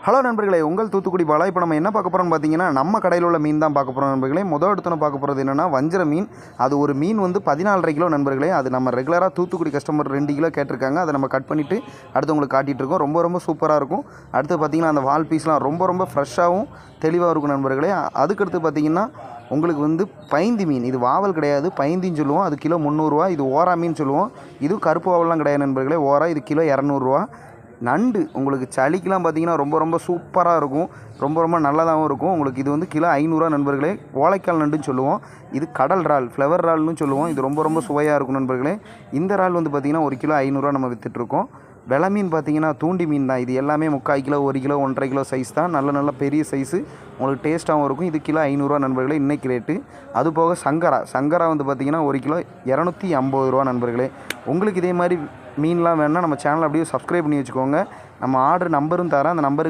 Hello நண்பர்களே, உங்கள் தூத்துக்குடி பாலா. இப்போ நம்ம என்ன பார்க்க போகிறோம்னு பார்த்தீங்கன்னா, நம்ம கடையில் உள்ள மீன் தான் பார்க்க போகிறோம் நண்பர்களே. எடுத்துன்னு பார்க்க போகிறது என்னென்னா வஞ்சர மீன். அது ஒரு மீன் வந்து 14.5 கிலோ நண்பர்களே. அது நம்ம ரெகுலராக தூத்துக்குடி கஸ்டமர் 2 கிலோ கேட்டிருக்காங்க. அதை நம்ம கட் பண்ணிவிட்டு அடுத்து உங்களுக்கு காட்டிகிட்டு இருக்கோம். ரொம்ப சூப்பராக இருக்கும். அடுத்து பார்த்தீங்கன்னா அந்த வால் பீஸ்லாம் ரொம்ப ஃப்ரெஷ்ஷாகவும் தெளிவாக இருக்கும் நண்பர்களே. அதுக்கடுத்து பார்த்தீங்கன்னா உங்களுக்கு வந்து பைந்தி மீன். இது வாவல் கிடையாது, பைந்தின்னு சொல்லுவோம். அது கிலோ 300 ரூபா. இது ஓரா மீன் சொல்லுவோம். இது கருப்பு வாவல்லாம் கிடையாது நண்பர்களே. ஓரா இது கிலோ 200 ரூபா. நண்டு உங்களுக்கு சளிக்கெலாம் பார்த்தீங்கன்னா ரொம்ப சூப்பராக இருக்கும். ரொம்ப நல்லதாகவும் இருக்கும். உங்களுக்கு இது வந்து கிலோ 500 ரூபா நண்பர்களே. ஓலைக்கால் நண்டுன்னு சொல்லுவோம். இது கடல் இறால், ஃப்ளவர் இறால்னு சொல்லுவோம். இது ரொம்ப சுவையாக இருக்கும் நண்பர்களே. இந்த இறால் வந்து பார்த்திங்கன்னா 1 கிலோ 500 ரூபா நம்ம விற்றுட்ருக்கோம். வெலை மீன் பார்த்திங்கன்னா தூண்டி மீன் தான். இது எல்லாமே 3/4 கிலோ 1 கிலோ 1.5 கிலோ சைஸ் தான். நல்ல பெரிய சைஸு, உங்களுக்கு டேஸ்ட்டாகவும் இருக்கும். இது கிலோ 500 ரூபா நண்பர்களே இன்றைக்கி ரேட்டு. அது போக சங்கரா வந்து பார்த்திங்கன்னா 1 கிலோ 250 ரூபா நண்பர்களே. உங்களுக்கு இதே மாதிரி மீன்லாம் வேணுன்னா நம்ம சேனலை அப்படியே சப்ஸ்கிரைப் பண்ணி வச்சுக்கோங்க. நம்ம ஆர்டர் நம்பரும் தரேன். அந்த நம்பருக்கு